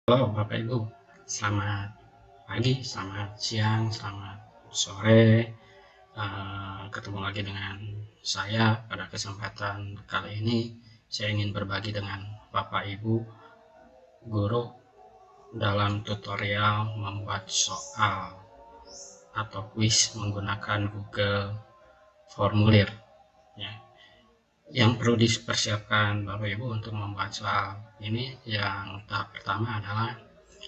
Halo Bapak Ibu, selamat pagi, selamat siang, selamat sore. Ketemu lagi dengan saya pada kesempatan kali ini. Saya ingin berbagi dengan Bapak Ibu guru dalam tutorial membuat soal atau kuis menggunakan Google Formulir. Ya. Yang perlu dipersiapkan Bapak Ibu untuk membuat soal ini, yang tahap pertama adalah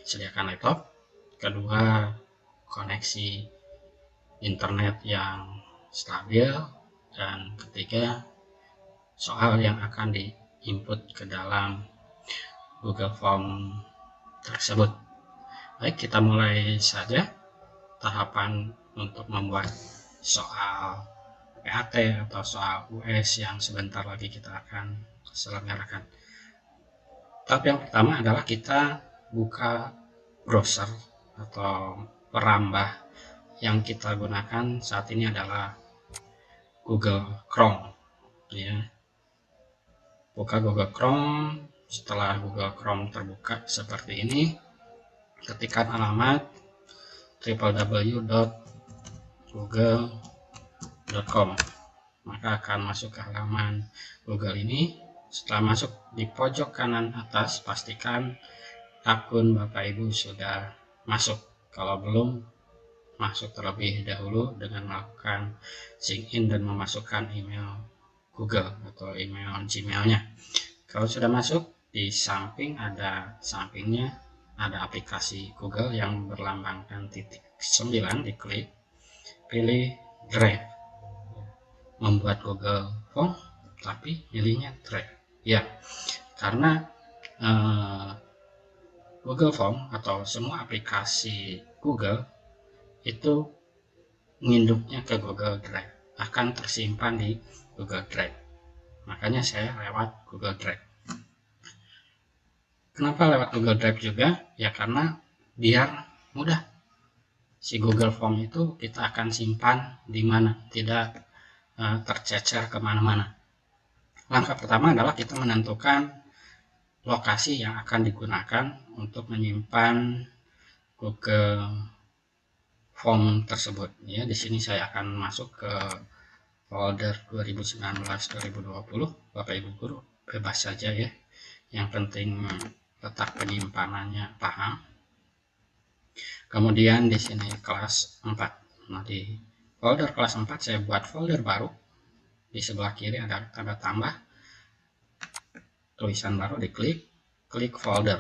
sediakan laptop, kedua koneksi internet yang stabil, dan ketiga soal yang akan diinput ke dalam Google Form tersebut. Baik, kita mulai saja tahapan untuk membuat soal PAT atau soal US yang sebentar lagi kita akan selenggarakan. Tahap yang pertama adalah kita buka browser atau perambah. Yang kita gunakan saat ini adalah Google Chrome, ya. Buka Google Chrome. Setelah Google Chrome terbuka seperti ini, ketikkan alamat www.google.com, maka akan masuk ke halaman Google ini. Setelah masuk, di pojok kanan atas pastikan akun Bapak Ibu sudah masuk. Kalau belum, masuk terlebih dahulu dengan melakukan sign in dan memasukkan email Google atau email Gmail-nya. Kalau sudah masuk, di sampingnya ada aplikasi Google yang berlambangkan titik 9, diklik, pilih Drive. Membuat Google Form tapi pilihnya Drive. Ya, karena Google Form atau semua aplikasi Google itu menginduknya ke Google Drive, akan tersimpan di Google Drive. Makanya saya lewat Google Drive. Kenapa lewat Google Drive juga? Ya karena biar mudah. Si Google Form itu kita akan simpan di mana, tidak tercecer kemana-mana. Langkah pertama adalah kita menentukan lokasi yang akan digunakan untuk menyimpan Google Form tersebut. Ya, di sini saya akan masuk ke folder 2019-2020. Bapak Ibu guru bebas saja ya. Yang penting letak penyimpanannya paham. Kemudian di sini kelas 4. Nah, di folder kelas 4 saya buat folder baru. Di sebelah kiri ada tanda tambah, tulisan baru, diklik, klik folder.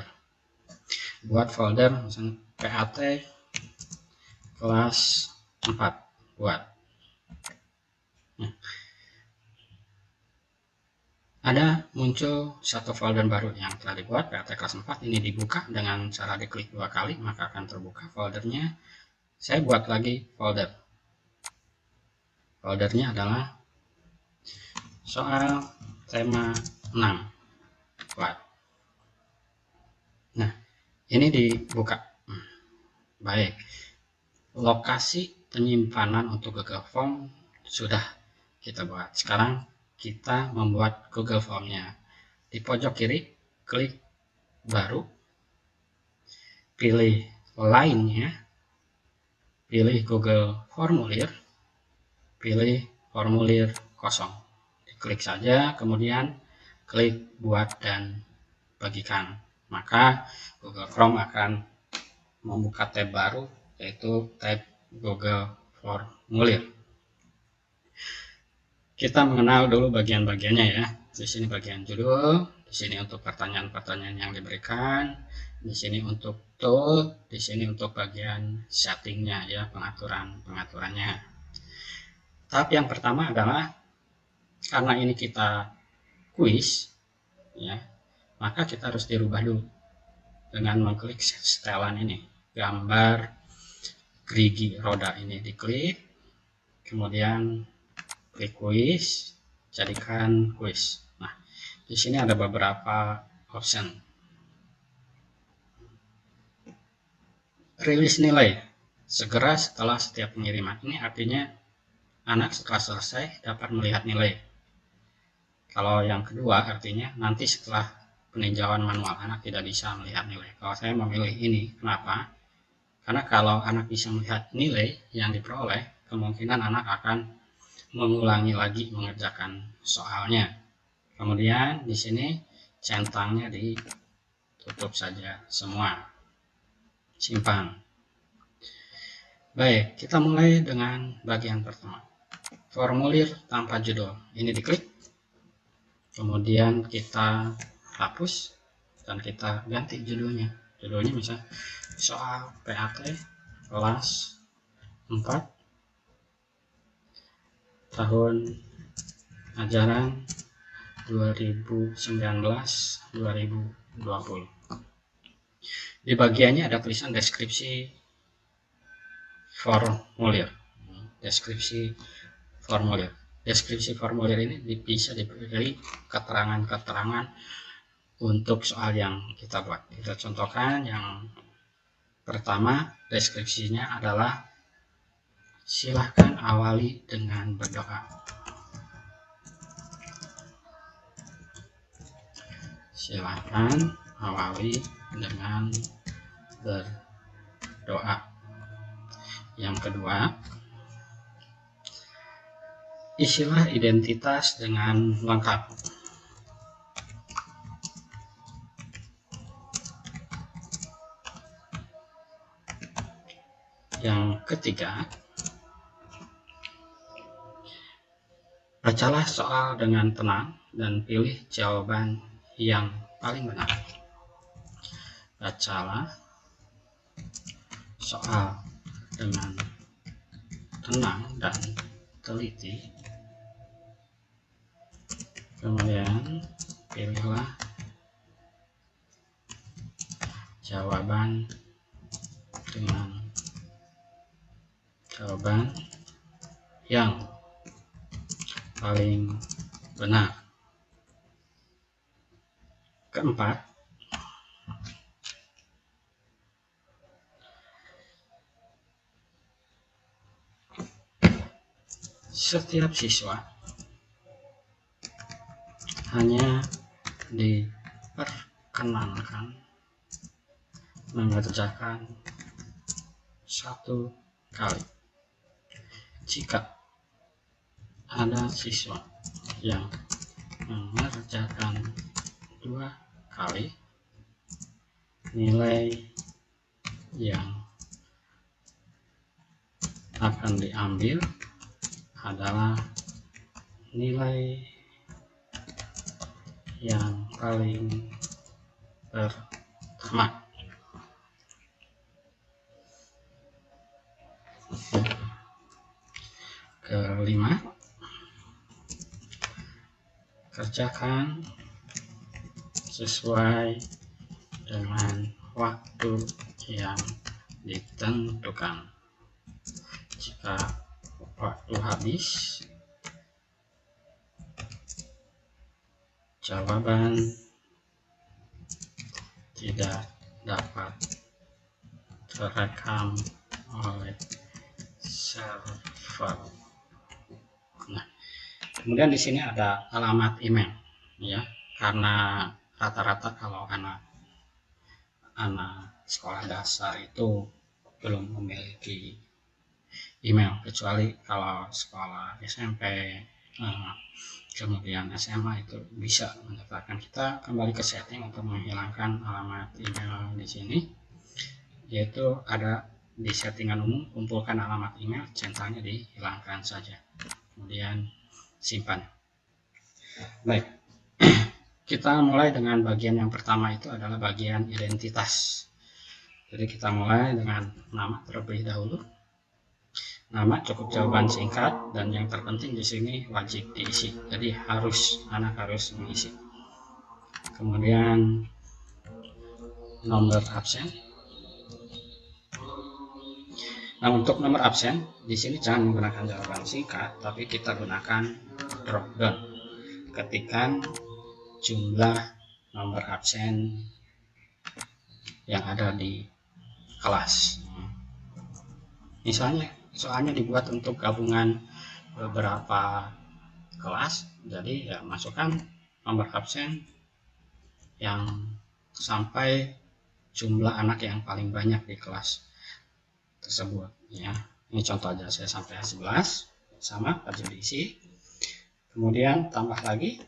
Buat folder misalnya PAT kelas 4, buat. Nah, ada muncul satu folder baru yang telah dibuat, PAT kelas 4. Ini dibuka dengan cara diklik 2 kali, maka akan terbuka foldernya. Saya buat lagi folder. Foldernya adalah soal tema 6, buat. Nah, ini dibuka. Baik, lokasi penyimpanan untuk Google Form sudah kita buat. Sekarang kita membuat Google Form-nya. Di pojok kiri, klik baru, pilih lainnya, pilih Google Formulir, pilih formulir kosong. Diklik saja, kemudian klik buat dan bagikan. Maka Google Chrome akan membuka tab baru, yaitu tab Google Formulir. Kita mengenal dulu bagian-bagiannya ya. Di sini bagian judul, di sini untuk pertanyaan-pertanyaan yang diberikan, di sini untuk tool, di sini untuk bagian settingnya ya, pengaturannya. Tahap yang pertama adalah karena ini kita kuis ya, maka kita harus dirubah dulu dengan mengklik setelan ini, gambar gerigi roda ini diklik, kemudian klik kuis, jadikan kuis. Nah, di sini ada beberapa option. Rilis nilai segera setelah setiap pengiriman. Ini artinya anak setelah selesai dapat melihat nilai. Kalau yang kedua artinya nanti setelah peninjauan manual, anak tidak bisa melihat nilai. Kalau saya memilih ini, kenapa? Karena kalau anak bisa melihat nilai yang diperoleh, kemungkinan anak akan mengulangi lagi mengerjakan soalnya. Kemudian di sini centangnya ditutup saja semua, simpan. Baik, kita mulai dengan bagian pertama. Formulir tanpa judul. Ini diklik. Kemudian kita hapus dan kita ganti judulnya. Judulnya misalnya soal PAT kelas 4 tahun ajaran 2019-2020. Di bagiannya ada tulisan deskripsi formulir. Deskripsi formulir. Deskripsi formulir ini bisa diberi keterangan-keterangan untuk soal yang kita buat. Kita contohkan yang pertama, deskripsinya adalah silahkan awali dengan berdoa. Silahkan awali dengan berdoa. Yang kedua, isilah identitas dengan lengkap. Yang ketiga, bacalah soal dengan tenang dan pilih jawaban yang paling benar. Bacalah soal dengan tenang dan teliti. Kemudian pilihlah jawaban dengan jawaban yang paling benar. Keempat, setiap siswa hanya diperkenankan mengerjakan 1 kali. Jika ada siswa yang mengerjakan 2 kali, nilai yang akan diambil adalah nilai yang paling pertama. Kelima, kerjakan sesuai dengan waktu yang ditentukan. Jika waktu habis, jawaban tidak dapat terekam oleh server. Nah, kemudian di sini ada alamat email, ya, karena rata-rata kalau anak sekolah dasar itu belum memiliki email, kecuali kalau sekolah SMP, kemudian SMA itu bisa mendaftarkan. Kita kembali ke setting untuk menghilangkan alamat email di sini, yaitu ada di settingan umum, kumpulkan alamat email, centangnya dihilangkan saja, kemudian simpan. Baik, kita mulai dengan bagian yang pertama, itu adalah bagian identitas. Jadi kita mulai dengan nama terlebih dahulu. Nama cukup jawaban singkat, dan yang terpenting di sini wajib diisi. Jadi anak harus mengisi. Kemudian nomor absen. Nah, untuk nomor absen di sini jangan menggunakan jawaban singkat, tapi kita gunakan drop down. Ketikkan jumlah nomor absen yang ada di kelas. Misalnya soalnya dibuat untuk gabungan beberapa kelas, jadi ya masukkan nomor absen yang sampai jumlah anak yang paling banyak di kelas tersebut ya. Ini contoh aja, saya sampai 11 sama wajib diisi. Kemudian tambah lagi.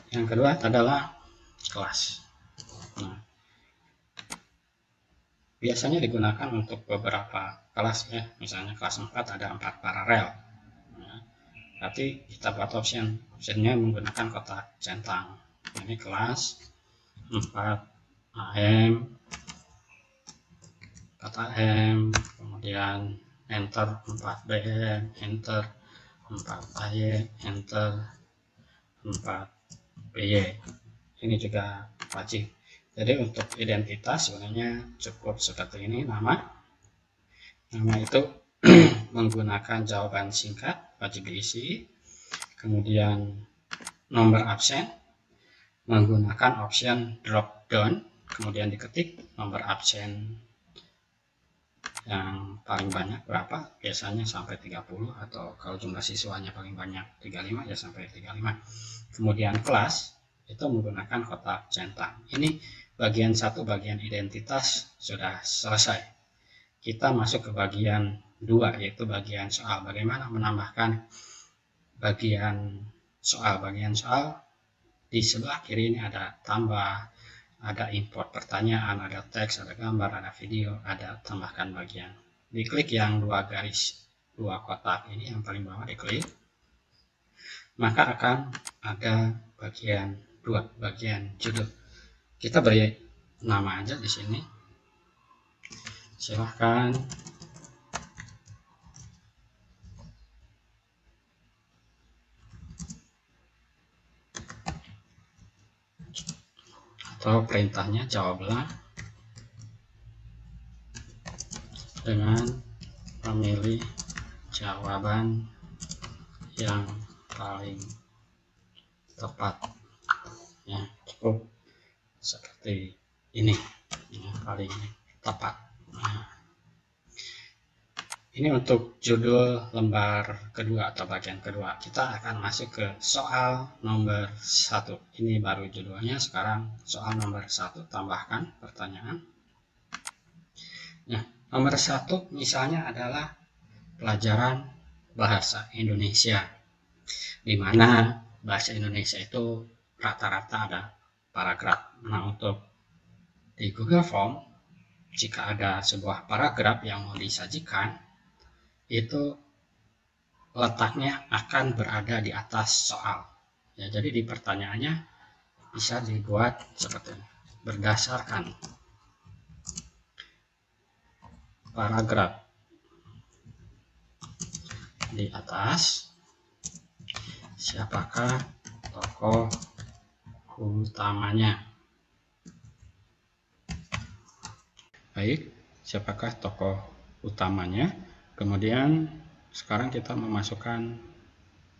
Yang kedua adalah kelas. Nah, biasanya digunakan untuk beberapa kelas ya, misalnya kelas 4 ada 4 paralel. Nah, berarti kita buat optionnya menggunakan kotak centang. Ini kelas 4 AM, kata M, kemudian enter 4BM, enter 4AY, enter 4BY. Ini juga wajib. Jadi untuk identitas sebenarnya cukup seperti ini, nama itu menggunakan jawaban singkat wajib diisi, kemudian nomor absen menggunakan option drop down, kemudian diketik nomor absen yang paling banyak berapa, biasanya sampai 30, atau kalau jumlah siswanya paling banyak 35 ya sampai 35. Kemudian kelas itu menggunakan kotak centang. Ini bagian 1, bagian identitas sudah selesai. Kita masuk ke bagian 2, yaitu bagian soal. Bagaimana menambahkan bagian soal. Bagian soal di sebelah kiri ini ada tambah, ada import pertanyaan, ada teks, ada gambar, ada video, ada tambahkan bagian. Diklik yang 2 garis, 2 kotak ini yang paling bawah, diklik. Maka akan ada bagian 2, bagian judul. Kita beri nama aja di sini. Silahkan. Atau perintahnya jawablah dengan memilih jawaban yang paling tepat ya, cukup seperti ini ya, paling tepat. Nah, ini untuk judul lembar kedua atau bagian kedua. Kita akan masuk ke soal nomor 1. Ini baru judulnya, sekarang soal nomor 1, tambahkan pertanyaan. Nah, nomor 1 misalnya adalah pelajaran bahasa Indonesia, di mana bahasa Indonesia itu rata-rata ada paragraf. Nah, untuk di Google Form, jika ada sebuah paragraf yang mau disajikan, itu letaknya akan berada di atas soal. Ya, jadi di pertanyaannya bisa dibuat seperti ini. Berdasarkan paragraf di atas, siapakah tokoh utamanya? Baik, siapakah tokoh utamanya? Kemudian sekarang kita memasukkan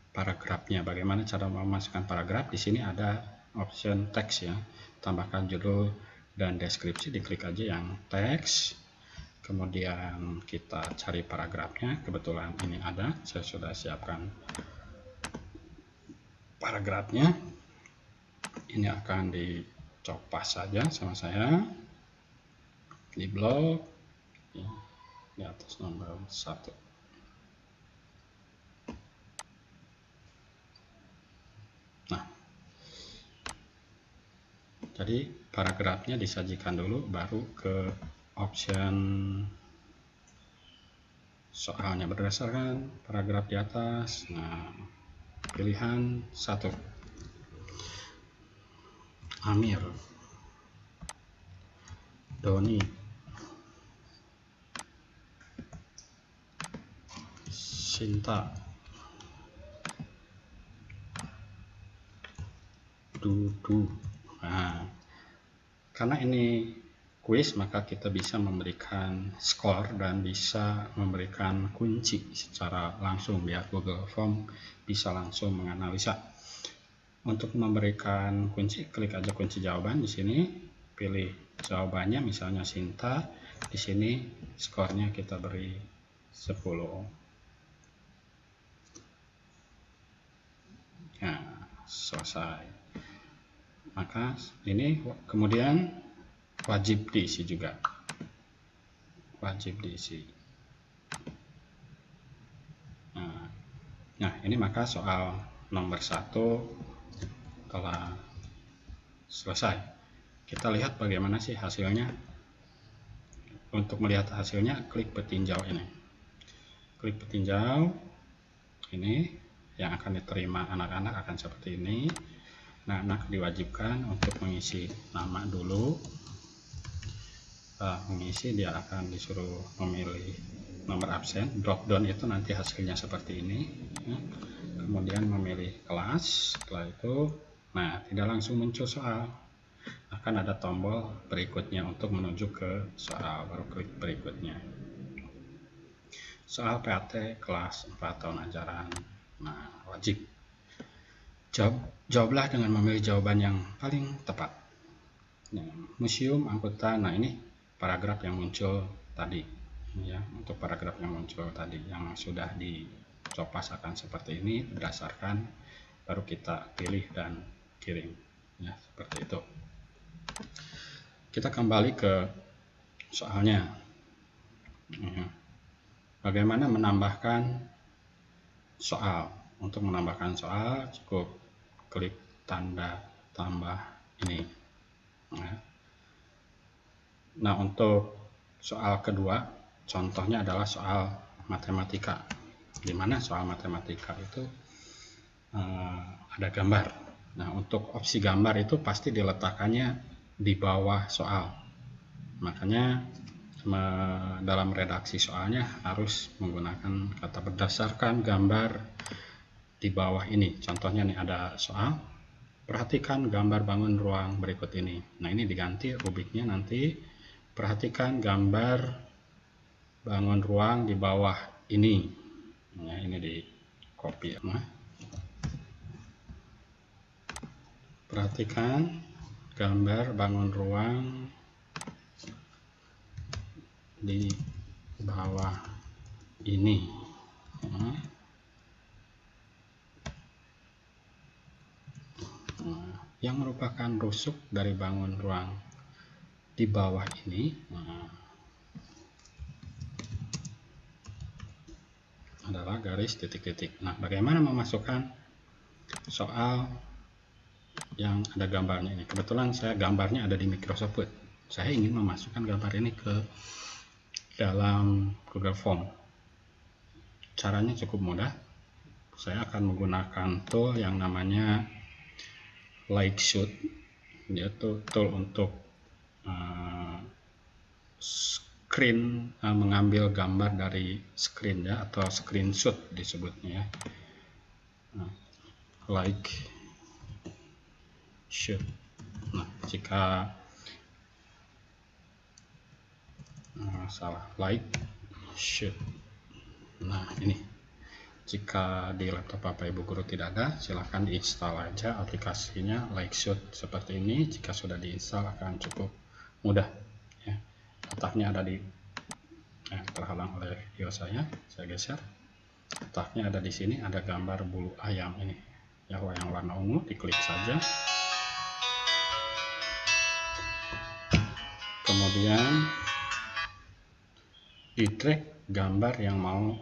paragrafnya. Bagaimana cara memasukkan paragraf? Di sini ada option teks ya. Tambahkan judul dan deskripsi, diklik aja yang teks. Kemudian kita cari paragrafnya. Kebetulan ini ada, saya sudah siapkan paragrafnya. Ini akan dicopas saja sama saya di blog ya, di atas nomor 1. Nah, jadi paragrafnya disajikan dulu, baru ke option soalnya berdasarkan paragraf di atas. Nah, pilihan 1, Amir, Doni, Sinta, Dudu. Nah, karena ini kuis, maka kita bisa memberikan skor dan bisa memberikan kunci secara langsung biar Google Form bisa langsung menganalisa. Untuk memberikan kunci, klik aja kunci jawaban di sini, pilih jawabannya, misalnya Sinta. Di sini skornya kita beri 10. Nah, selesai. Maka ini kemudian wajib diisi juga, wajib diisi. Nah, ini maka soal nomor 1 telah selesai. Kita lihat bagaimana sih hasilnya. Untuk melihat hasilnya, klik petinjau ini. Klik petinjau ini, yang akan diterima anak-anak akan seperti ini. Nah, anak diwajibkan untuk mengisi nama dulu. Mengisi, dia akan disuruh memilih nomor absen. Drop down itu nanti hasilnya seperti ini. Kemudian memilih kelas. Setelah itu, nah, tidak langsung muncul soal. Akan ada tombol berikutnya untuk menuju ke soal, baru klik berikutnya. Soal PAT kelas 4 tahun ajaran. Nah, wajib. Jawablah dengan memilih jawaban yang paling tepat. Nah, museum, angkutan. Nah, ini paragraf yang muncul tadi. Ya, untuk paragraf yang muncul tadi yang sudah dicopas akan seperti ini, berdasarkan baru kita pilih dan kirim. Ya, seperti itu. Kita kembali ke soalnya. Bagaimana menambahkan soal? Untuk menambahkan soal cukup klik tanda tambah ini. Nah, untuk soal kedua, contohnya adalah soal matematika. Di mana soal matematika itu ada gambar. Nah, untuk opsi gambar itu pasti diletakkannya di bawah soal. Makanya dalam redaksi soalnya harus menggunakan kata berdasarkan gambar di bawah ini. Contohnya nih ada soal, perhatikan gambar bangun ruang berikut ini. Nah, ini diganti rubiknya nanti, perhatikan gambar bangun ruang di bawah ini. Nah, ini di copy. Nah, perhatikan gambar bangun ruang di bawah ini. Yang merupakan rusuk dari bangun ruang di bawah ini adalah garis titik-titik. Nah, bagaimana memasukkan soal yang ada gambarnya ini? Kebetulan saya gambarnya ada di Microsoft Word. Saya ingin memasukkan gambar ini ke dalam Google Form. Caranya cukup mudah. Saya akan menggunakan tool yang namanya Lightshoot, yaitu tool untuk mengambil gambar dari screen ya, atau screenshot disebutnya ya. Lightshoot. Nah, jika Lightshoot. Nah, ini jika di laptop Bapak Ibu guru tidak ada, silahkan diinstal aja aplikasinya Lightshoot seperti ini. Jika sudah diinstal akan cukup mudah ya. Letaknya ada di terhalang oleh video saya geser. Letaknya ada di sini, ada gambar bulu ayam ini ya, yang warna ungu, diklik saja. Kemudian di drag gambar yang mau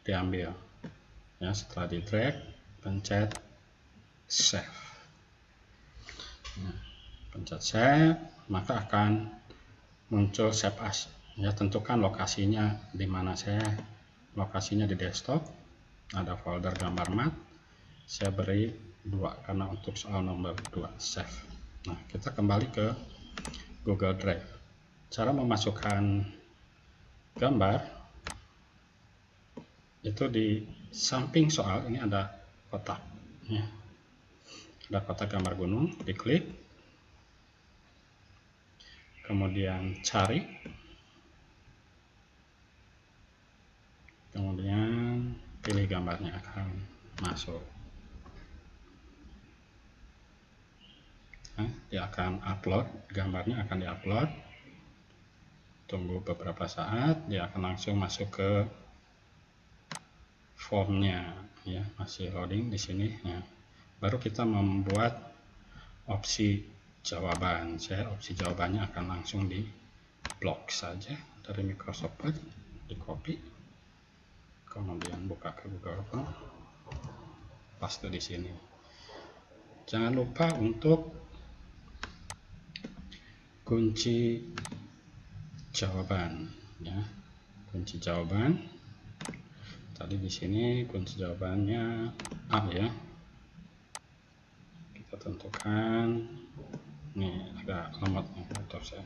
diambil ya. Setelah di drag, pencet save. Nah, pencet save, maka akan muncul save as ya. Tentukan lokasinya di mana. Saya lokasinya di desktop, ada folder gambar mat. Saya beri 2 karena untuk soal nomor 2, save. Nah, kita kembali ke Google Drive. Cara memasukkan gambar itu di samping soal ini ada kotak ya. Ada kotak gambar gunung, diklik, kemudian cari, kemudian pilih gambarnya akan masuk. Nah, dia akan upload, gambarnya akan diupload. Tunggu beberapa saat, dia akan langsung masuk ke formnya ya. Masih loading di sini ya. baru kita membuat opsi jawaban. Opsi jawabannya akan langsung di blok saja dari Microsoft Word, di copy, kemudian buka ke Google Form, paste di sini. Jangan lupa untuk kunci jawaban, ya. Kunci jawaban tadi di sini kunci jawabannya A, ya. Kita tentukan, nih agak lemot nih laptop saya.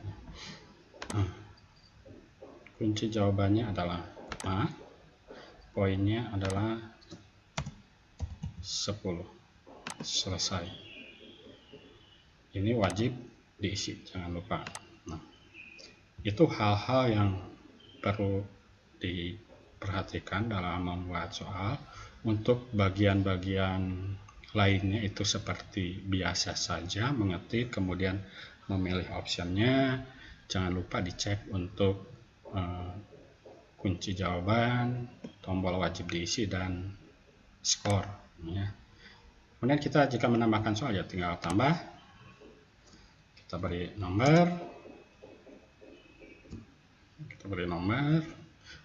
Kunci jawabannya adalah A, poinnya adalah 10. Selesai. Ini wajib diisi, jangan lupa. Nah, itu hal-hal yang perlu diperhatikan dalam membuat soal. Untuk bagian-bagian lainnya itu seperti biasa saja, mengetik kemudian memilih optionnya. Jangan lupa dicek untuk kunci jawaban, tombol wajib diisi, dan skor, ya. Kemudian kita jika menambahkan soal, ya tinggal tambah, kita beri nomor,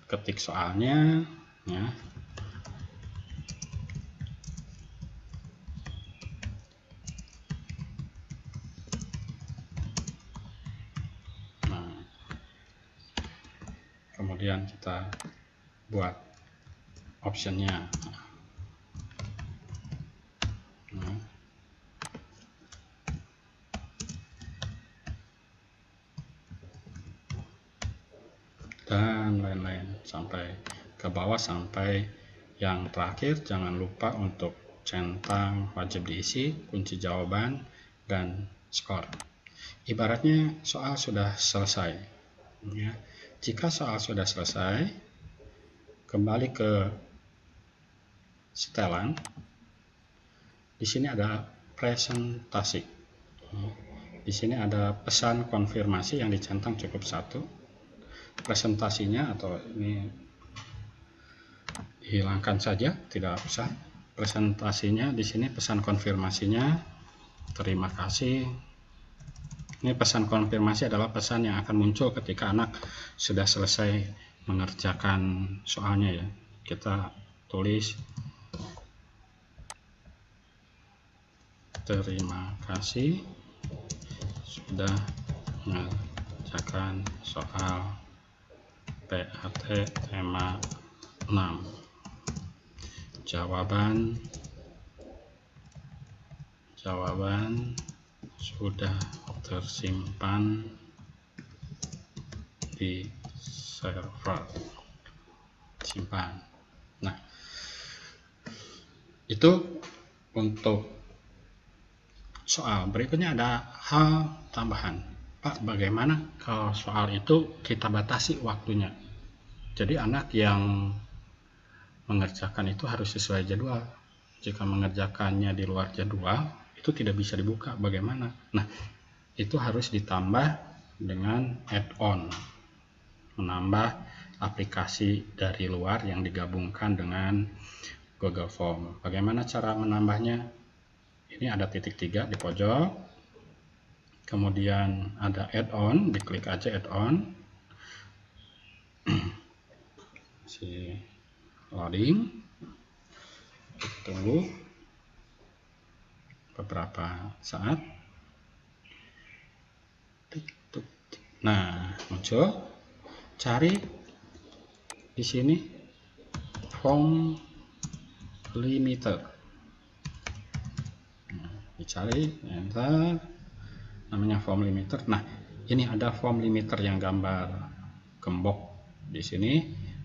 ketik soalnya, ya. Nah, kemudian kita buat optionnya. Nah, dan lain-lain sampai ke bawah, sampai yang terakhir. Jangan lupa untuk centang wajib diisi, kunci jawaban, dan skor. Ibaratnya soal sudah selesai, ya. Jika soal sudah selesai, kembali ke setelan. Di sini ada presentasi. Di sini ada pesan konfirmasi yang dicentang cukup 1. Presentasinya atau ini hilangkan saja, tidak usah. Presentasinya di sini pesan konfirmasinya, terima kasih. Ini pesan konfirmasi adalah pesan yang akan muncul ketika anak sudah selesai mengerjakan soalnya, ya. Kita tulis terima kasih sudah mengerjakan soal PAT tema 6. Jawaban sudah tersimpan di server simpan. Nah, itu untuk soal. Berikutnya ada hal tambahan. Pak, bagaimana kalau soal itu kita batasi waktunya? Jadi anak yang mengerjakan itu harus sesuai jadwal. Jika mengerjakannya di luar jadwal, itu tidak bisa dibuka. Bagaimana? Nah, itu harus ditambah dengan add-on, menambah aplikasi dari luar yang digabungkan dengan Google Form. Bagaimana cara menambahnya? Ini ada titik 3 di pojok. Kemudian ada add-on, diklik aja add-on. Si loading, tunggu beberapa saat. Nah, muncul. Cari di sini form limiter. Nah, dicari, enter, namanya form limiter. Nah, ini ada form limiter yang gambar gembok di sini.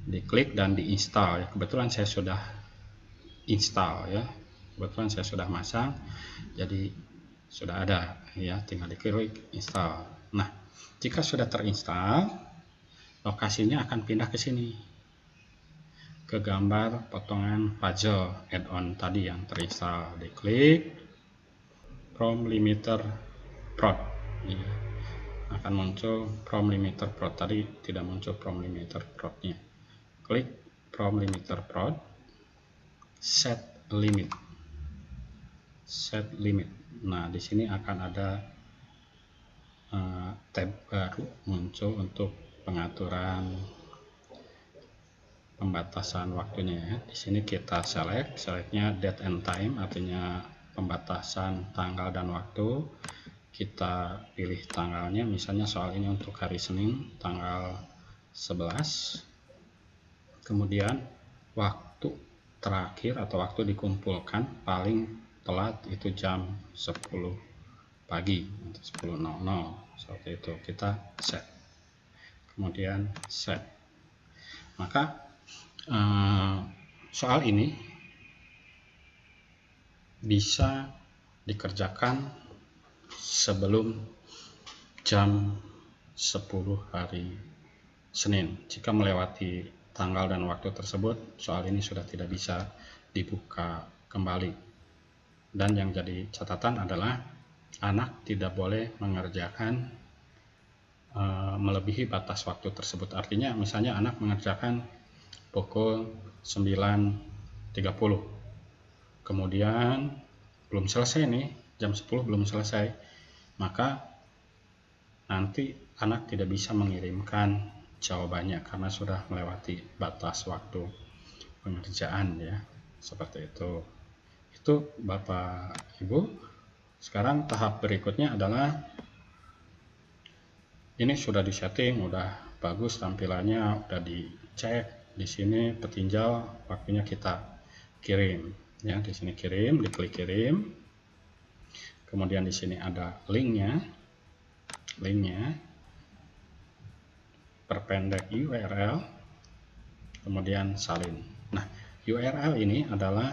Diklik dan diinstal, ya. Kebetulan saya sudah install, ya. Kebetulan saya sudah masang, jadi sudah ada, ya. Tinggal diklik install. Nah, jika sudah terinstall, lokasinya akan pindah ke sini, ke gambar potongan puzzle add-on tadi yang terinstall. Diklik form limiter prod, ya. Akan muncul form limiter prod. Tadi tidak muncul form limiter prodnya. Klik form limiter prod, set limit. set limit. Nah, di sini akan ada tab baru muncul untuk pengaturan pembatasan waktunya ya. Di sini kita selectnya date and time, artinya pembatasan tanggal dan waktu. Kita pilih tanggalnya, misalnya soal ini untuk hari Senin tanggal 11. Kemudian waktu terakhir atau waktu dikumpulkan paling telat itu jam 10 pagi atau 10.00 seperti itu. Kita set, kemudian set. Maka soal ini bisa dikerjakan sebelum jam 10 hari Senin. Jika melewati tanggal dan waktu tersebut, soal ini sudah tidak bisa dibuka kembali. Dan yang jadi catatan adalah anak tidak boleh mengerjakan melebihi batas waktu tersebut. Artinya misalnya anak mengerjakan pukul 9.30, kemudian belum selesai nih, jam 10 belum selesai, maka nanti anak tidak bisa mengirimkan jawabannya karena sudah melewati batas waktu pengerjaan ya, seperti itu. Itu Bapak Ibu. Sekarang tahap berikutnya adalah ini sudah disetting, udah bagus tampilannya, udah dicek. Di sini petinjau waktunya kita kirim ya. Di sini kirim, diklik kirim, kemudian di sini ada linknya, perpendek URL, kemudian salin. Nah, URL ini adalah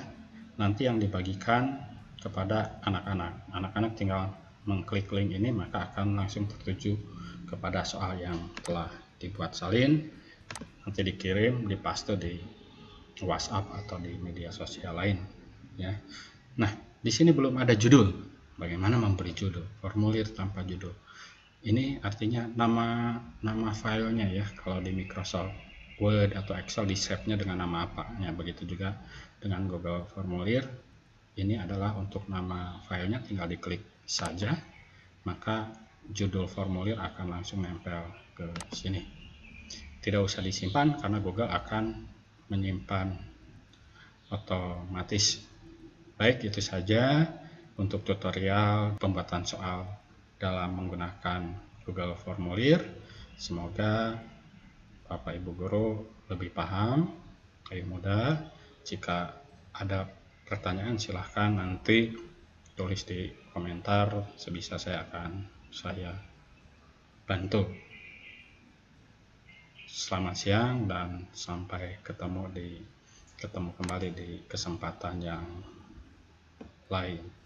nanti yang dibagikan kepada anak-anak. Anak-anak tinggal mengklik link ini maka akan langsung tertuju kepada soal yang telah dibuat salin, nanti dikirim, dipaste di WhatsApp atau di media sosial lain ya. Nah, di sini belum ada judul. Bagaimana memberi judul? Formulir tanpa judul. Ini artinya nama filenya ya. Kalau di Microsoft Word atau Excel di save-nya dengan nama apa? Ya, begitu juga dengan Google Formulir. Ini adalah untuk nama filenya, tinggal diklik saja, maka judul formulir akan langsung nempel ke sini. Tidak usah disimpan karena Google akan menyimpan otomatis. Baik, itu saja untuk tutorial pembuatan soal dalam menggunakan Google Formulir. Semoga Bapak Ibu Guru lebih paham, lebih mudah. Jika ada pertanyaan silahkan nanti tulis di komentar, sebisa saya akan bantu. Selamat siang dan sampai ketemu kembali di kesempatan yang lain.